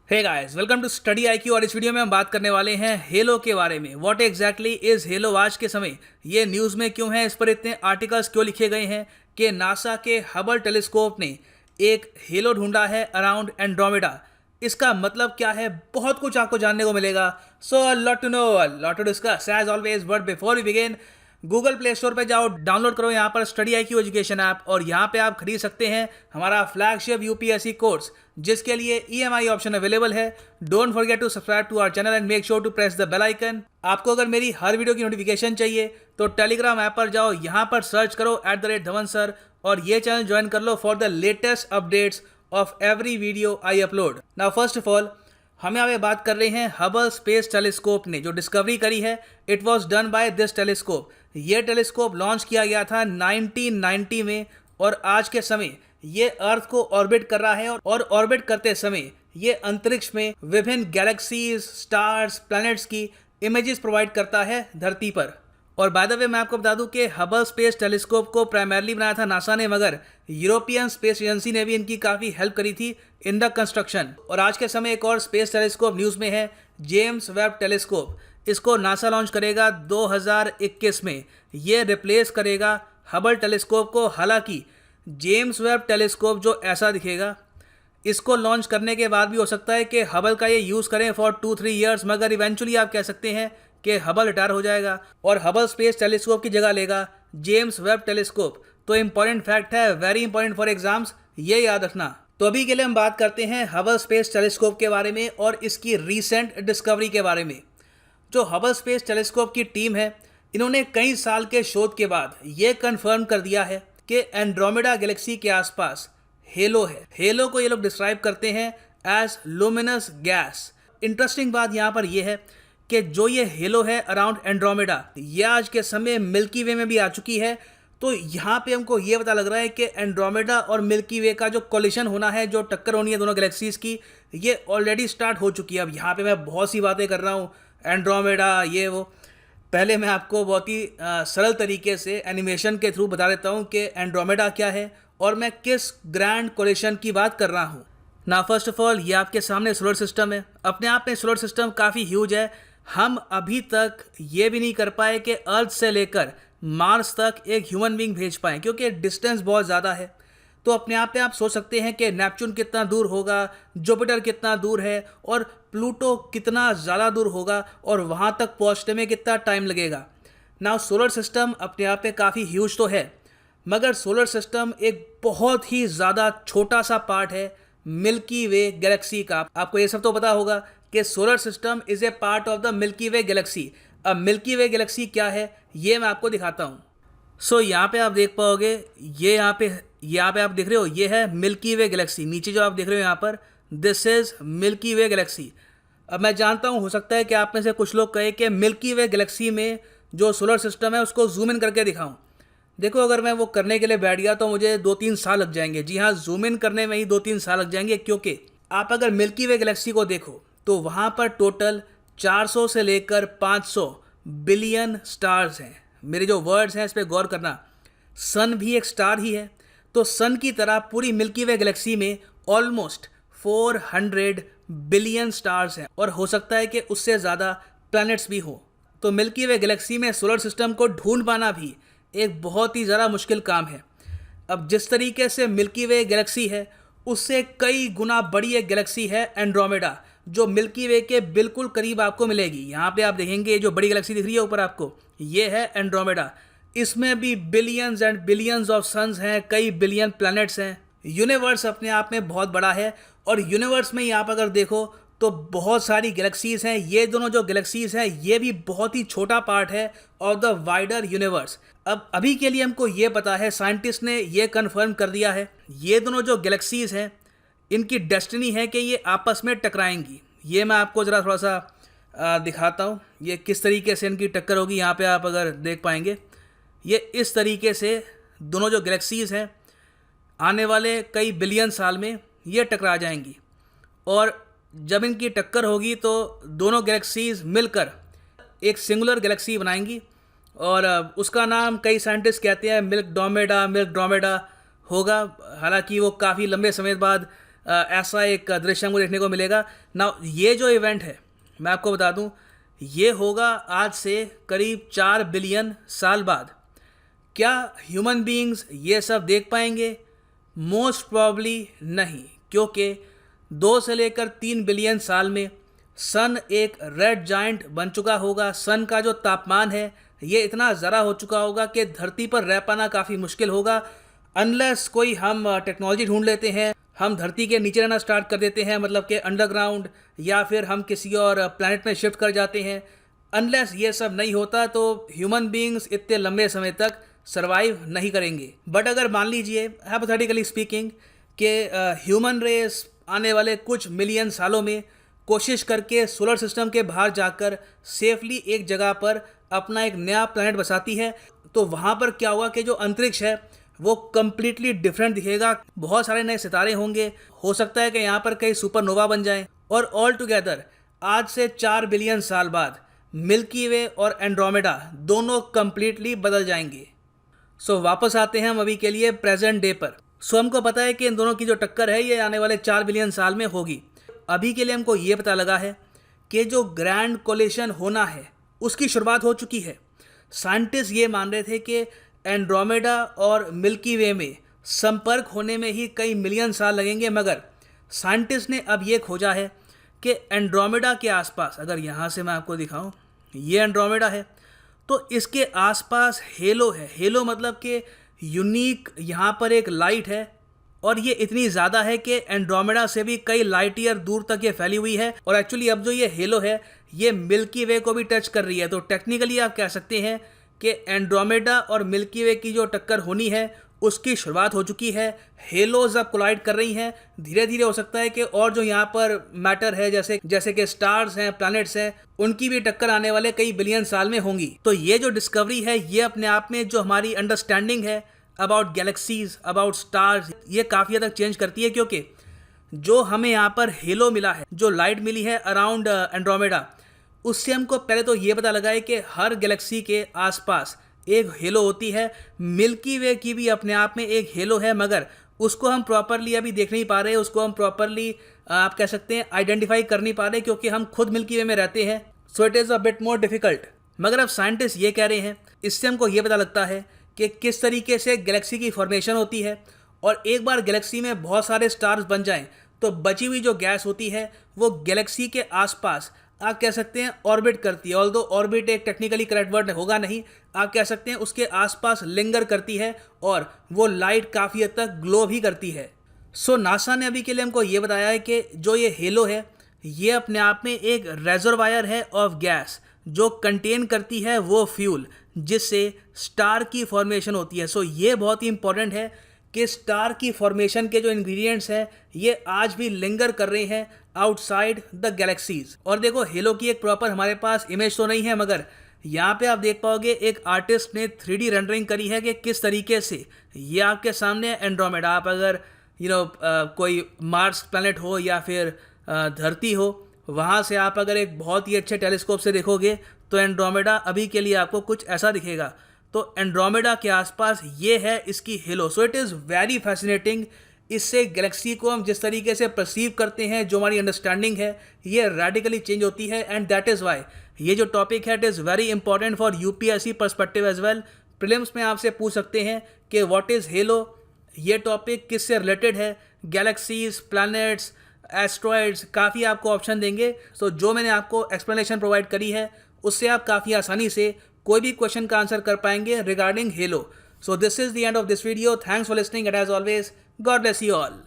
Hey guys, welcome to study IQ. और इस video में हम बात करने वाले हैं हेलो के बारे में। व्हाट एग्जैक्टली इज हेलो आज के समय, ये न्यूज़ में क्यों है, इस पर इतने आर्टिकल्स क्यों लिखे गए हैं कि नासा के हबल टेलीस्कोप ने एक हेलो ढूंढा है अराउंड एंड्रोमेडा। इसका मतलब क्या है, बहुत कुछ आपको जानने को मिलेगा। So lot to know, lot to discuss as always, but before we begin, Google Play Store पे जाओ, डाउनलोड करो यहाँ पर स्टडी आईक्यू एजुकेशन ऐप, और यहाँ पे आप खरीद सकते हैं हमारा फ्लैगशिप यूपीएससी कोर्स, जिसके लिए ईएमआई ऑप्शन अवेलेबल है। Don't forget to subscribe to our channel and make sure to press the bell icon. आपको अगर मेरी हर वीडियो की नोटिफिकेशन चाहिए तो टेलीग्राम ऐप पर जाओ, यहाँ पर सर्च करो @धवन सर, और ये चैनल ज्वाइन कर लो for the latest updates of every video I upload. Now first of all, हम यहाँ पे बात कर रहे हैं हबल स्पेस टेलीस्कोप ने जो डिस्कवरी करी है। It was done by this telescope. ये टेलीस्कोप लॉन्च किया गया था 1990 में, और आज के समय ये अर्थ को ऑर्बिट कर रहा है, और ऑर्बिट करते समय ये अंतरिक्ष में विभिन्न गैलेक्सीज, स्टार्स, प्लैनेट्स की इमेजेस प्रोवाइड करता है धरती पर। और बाय द वे, मैं आपको बता दूं कि हबल स्पेस टेलीस्कोप को प्राइमरली बनाया था नासा ने, मगर यूरोपियन स्पेस एजेंसी ने भी इनकी काफ़ी हेल्प करी थी इन द कंस्ट्रक्शन। और आज के समय एक और स्पेस टेलीस्कोप न्यूज़ में है, जेम्स वेब टेलीस्कोप। इसको नासा लॉन्च करेगा 2021 में। ये रिप्लेस करेगा हबल टेलीस्कोप को। हालांकि जेम्स वेब टेलीस्कोप जो ऐसा दिखेगा, इसको लॉन्च करने के बाद भी हो सकता है कि हबल का ये यूज़ करें फॉर 2-3 ईयर्स, मगर इवेंचुअली आप कह सकते हैं कि हबल रिटायर हो जाएगा और हबल स्पेस टेलीस्कोप की जगह लेगा जेम्स वेब टेलीस्कोप। तो इंपॉर्टेंट फैक्ट है, वेरी इंपॉर्टेंट फॉर एग्जाम्स, ये याद रखना। तो अभी के लिए हम बात करते हैं हबल स्पेस टेलीस्कोप के बारे में और इसकी रीसेंट डिस्कवरी के बारे में। जो हबल स्पेस टेलीस्कोप की टीम है, इन्होंने कई साल के शोध के बाद ये कंफर्म कर दिया है कि एंड्रोमेडा गैलेक्सी के आसपास हेलो है। हेलो को ये लोग डिस्क्राइब करते हैं एज लुमिनस गैस। इंटरेस्टिंग बात यहाँ पर यह है कि जो ये हेलो है अराउंड एंड्रोमेडा, ये आज के समय मिल्की वे में भी आ चुकी है। तो यहाँ पे हमको ये पता लग रहा है कि एंड्रोमेडा और मिल्की वे का जो कोलिशन होना है, जो टक्कर होनी है दोनों गैलेक्सीज की, ये ऑलरेडी स्टार्ट हो चुकी है। अब यहाँ पे मैं बहुत सी बातें कर रहा हूँ, एंड्रोमेडा ये वो। पहले मैं आपको बहुत ही सरल तरीके से एनिमेशन के थ्रू बता देता हूँ कि एंड्रोमेडा क्या है और मैं किस ग्रैंड कोलिशन की बात कर रहा हूँ। ना फर्स्ट ऑफ ऑल, ये आपके सामने सोलर सिस्टम है। अपने आप में सोलर सिस्टम काफ़ी ह्यूज है। हम अभी तक ये भी नहीं कर पाए कि अर्थ से लेकर मार्स तक एक ह्यूमन बींग भेज पाएँ, क्योंकि डिस्टेंस बहुत ज़्यादा है। तो अपने आप पे आप सोच सकते हैं कि नेपच्यून कितना दूर होगा, जुपिटर कितना दूर है, और प्लूटो कितना ज़्यादा दूर होगा, और वहाँ तक पहुँचने में कितना टाइम लगेगा। नाउ सोलर सिस्टम अपने आप पे काफ़ी ह्यूज तो है, मगर सोलर सिस्टम एक बहुत ही ज़्यादा छोटा सा पार्ट है मिल्की वे गैलेक्सी का। आपको ये सब तो पता होगा कि solar system is a part of the milky way Galaxy. अब मिल्की वे गैलेक्सी क्या है, ये मैं आपको दिखाता हूँ। सो यहाँ पे आप देख पाओगे, ये यहाँ पे आप देख रहे हो, ये है मिल्की वे गैलेक्सी। नीचे जो आप देख रहे हो यहाँ पर, this is milky way Galaxy. अब मैं जानता हूँ, हो सकता है कि आप में से कुछ लोग कहे कि मिल्की वे गैलेक्सी में जो सोलर सिस्टम है उसको जूम इन करके दिखाऊं। देखो, अगर मैं वो करने के लिए बैठ गया तो मुझे 2-3 साल लग जाएंगे। जी हाँ, जूम इन करने में ही 2-3 साल लग जाएंगे, क्योंकि आप अगर मिल्की वे गैलेक्सी को देखो तो वहाँ पर टोटल 400 से लेकर 500 बिलियन स्टार्स हैं। मेरे जो वर्ड्स हैं इस पर गौर करना। सन भी एक स्टार ही है, तो सन की तरह पूरी मिल्की वे गैलेक्सी में ऑलमोस्ट 400 बिलियन स्टार्स हैं, और हो सकता है कि उससे ज़्यादा प्लैनेट्स भी हो। तो मिल्की वे गैलेक्सी में सोलर सिस्टम को ढूंढ पाना भी एक बहुत ही ज़्यादा मुश्किल काम है। अब जिस तरीके से मिल्की वे गैलेक्सी है, उससे कई गुना बड़ी एक गैलेक्सी है एंड्रोमेडा, जो मिल्की वे के बिल्कुल करीब आपको मिलेगी। यहाँ पे आप देखेंगे, ये जो बड़ी गैलेक्सी दिख रही है ऊपर आपको, ये है एंड्रोमेडा। इसमें भी billions and billions of suns हैं, कई बिलियन प्लैनेट्स हैं। यूनिवर्स अपने आप में बहुत बड़ा है, और यूनिवर्स में ही आप अगर देखो तो बहुत सारी गैलेक्सीज हैं। ये दोनों जो गैलेक्सीज हैं, ये भी बहुत ही छोटा पार्ट है ऑफ द वाइडर यूनिवर्स। अब अभी के लिए हमको ये पता है, साइंटिस्ट ने ये कंफर्म कर दिया है, ये दोनों जो गैलेक्सीज हैं, इनकी डेस्टिनी है कि ये आपस में टकराएंगी। ये मैं आपको ज़रा थोड़ा सा दिखाता हूँ, ये किस तरीके से इनकी टक्कर होगी। यहाँ पे आप अगर देख पाएंगे, ये इस तरीके से दोनों जो गैलेक्सीज हैं, आने वाले कई बिलियन साल में ये टकरा जाएंगी, और जब इनकी टक्कर होगी तो दोनों गैलेक्सीज मिलकर एक सिंगुलर गैलेक्सी बनाएंगी, और उसका नाम कई साइंटिस्ट कहते हैं मिल्क ड्रोमेडा होगा। हालांकि वो काफ़ी लंबे समय बाद ऐसा एक दृश्य हमको देखने को मिलेगा। ना ये जो इवेंट है मैं आपको बता दूं, ये होगा आज से करीब 4 बिलियन साल बाद। क्या ह्यूमन बीइंग्स ये सब देख पाएंगे? मोस्ट प्रॉब्ली नहीं, क्योंकि 2 से लेकर 3 बिलियन साल में सन एक रेड जाइंट बन चुका होगा। सन का जो तापमान है ये इतना ज़रा हो चुका होगा कि धरती पर रह पाना काफ़ी मुश्किल होगा, अनलेस कोई हम टेक्नोलॉजी ढूंढ लेते हैं, हम धरती के नीचे रहना स्टार्ट कर देते हैं, मतलब कि अंडरग्राउंड, या फिर हम किसी और प्लैनेट में शिफ्ट कर जाते हैं। अनलेस ये सब नहीं होता तो ह्यूमन बीइंग्स इतने लंबे समय तक सर्वाइव नहीं करेंगे। बट अगर मान लीजिए हाइपोथेटिकली स्पीकिंग कि ह्यूमन रेस आने वाले कुछ मिलियन सालों में कोशिश करके सोलर सिस्टम के बाहर जाकर सेफली एक जगह पर अपना एक नया प्लैनेट बसाती है, तो वहाँ पर क्या होगा कि जो अंतरिक्ष है वो कम्प्लीटली डिफरेंट दिखेगा। बहुत सारे नए सितारे होंगे, हो सकता है कि यहाँ पर कई सुपरनोवा बन जाएं, और ऑल टुगेदर आज से 4 बिलियन साल बाद मिल्की वे और एंड्रोमेडा दोनों कम्प्लीटली बदल जाएंगे। सो वापस आते हैं हम अभी के लिए प्रेजेंट डे पर। सो हमको पता है कि इन दोनों की जो टक्कर है ये आने वाले 4 बिलियन साल में होगी। अभी के लिए हमको ये पता लगा है कि जो ग्रैंड कोलिशन होना है उसकी शुरुआत हो चुकी है। साइंटिस्ट ये मान रहे थे कि एंड्रोमेडा और मिल्की वे में संपर्क होने में ही कई मिलियन साल लगेंगे, मगर साइंटिस्ट ने अब ये खोजा है कि एंड्रोमेडा के आसपास, अगर यहाँ से मैं आपको दिखाऊं, ये एंड्रोमेडा है, तो इसके आसपास हेलो है। हेलो मतलब कि यूनिक यहाँ पर एक लाइट है, और ये इतनी ज़्यादा है कि एंड्रोमेडा से भी कई लाइट ईयर दूर तक ये फैली हुई है। और एक्चुअली अब जो ये हेलो है ये मिल्की वे को भी टच कर रही है। तो टेक्निकली आप कह सकते हैं कि एंड्रोमेडा और मिल्की वे की जो टक्कर होनी है उसकी शुरुआत हो चुकी है। हेलोज अब कोलाइड कर रही हैं। धीरे धीरे हो सकता है कि और जो यहाँ पर मैटर है, जैसे कि स्टार्स हैं, प्लैनेट्स हैं, उनकी भी टक्कर आने वाले कई बिलियन साल में होंगी। तो ये जो डिस्कवरी है ये अपने आप में जो हमारी अंडरस्टैंडिंग है अबाउट गैलेक्सीज, अबाउट स्टार्स, ये काफ़ी हद तक चेंज करती है। क्योंकि जो हमें यहाँ पर हेलो मिला है, जो लाइट मिली है अराउंड एंड्रोमेडा, उससे हमको पहले तो ये पता लगा है कि हर गैलेक्सी के आसपास एक हेलो होती है। मिल्की वे की भी अपने आप में एक हेलो है, मगर उसको हम प्रॉपरली अभी देख नहीं पा रहे, उसको हम प्रॉपरली आप कह सकते हैं आइडेंटिफाई कर नहीं पा रहे, क्योंकि हम खुद मिल्की वे में रहते हैं। So it is a bit more difficult. मगर अब साइंटिस्ट ये कह रहे हैं, इससे हमको ये पता लगता है कि किस तरीके से गैलेक्सी की फॉर्मेशन होती है। और एक बार गैलेक्सी में बहुत सारे स्टार्स बन जाएं तो बची हुई जो गैस होती है वो गैलेक्सी के आसपास आप कह सकते हैं ऑर्बिट करती है। ऑल्दो ऑर्बिट एक टेक्निकली करेक्ट वर्ड होगा नहीं, आप कह सकते हैं उसके आसपास लिंगर करती है, और वो लाइट काफ़ी हद तक ग्लो भी करती है। सो नासा ने अभी के लिए हमको ये बताया है कि जो ये हेलो है ये अपने आप में एक रेजर्वायर है ऑफ गैस जो कंटेन करती है वो फ्यूल जिससे स्टार की फॉर्मेशन होती है। सो ये बहुत ही इंपॉर्टेंट है कि स्टार की फॉर्मेशन के जो इंग्रेडिएंट्स हैं ये आज भी लिंगर कर रहे हैं आउटसाइड द गैलेक्सीज। और देखो हेलो की एक प्रॉपर हमारे पास इमेज तो नहीं है, मगर यहाँ पे आप देख पाओगे एक आर्टिस्ट ने 3D रेंडरिंग करी है कि किस तरीके से ये आपके सामने एंड्रोमेडा। आप अगर कोई मार्स प्लैनेट हो या फिर धरती हो, वहाँ से आप अगर एक बहुत ही अच्छे टेलीस्कोप से देखोगे तो एंड्रोमेडा अभी के लिए आपको कुछ ऐसा दिखेगा। तो एंड्रोमेडा के आसपास ये है इसकी hello. So it is very fascinating. इससे गैलेक्सी को हम जिस तरीके से परसीव करते हैं, जो हमारी अंडरस्टैंडिंग है, ये रेडिकली चेंज होती है। एंड दैट इज़ वाई ये जो टॉपिक है it is very important for UPSC perspective as well. Prelims में आपसे पूछ सकते हैं कि व्हाट इज़ हेलो, ये टॉपिक किससे रिलेटेड है, गैलेक्सीज, प्लैनेट्स, एस्ट्रॉयड्स, काफ़ी आपको ऑप्शन देंगे। सो जो मैंने आपको एक्सप्लेनेशन प्रोवाइड करी है उससे आप काफ़ी आसानी से कोई भी क्वेश्चन का आंसर कर पाएंगे regarding halo. So this is the end of this video. Thanks for listening and as always god bless you all.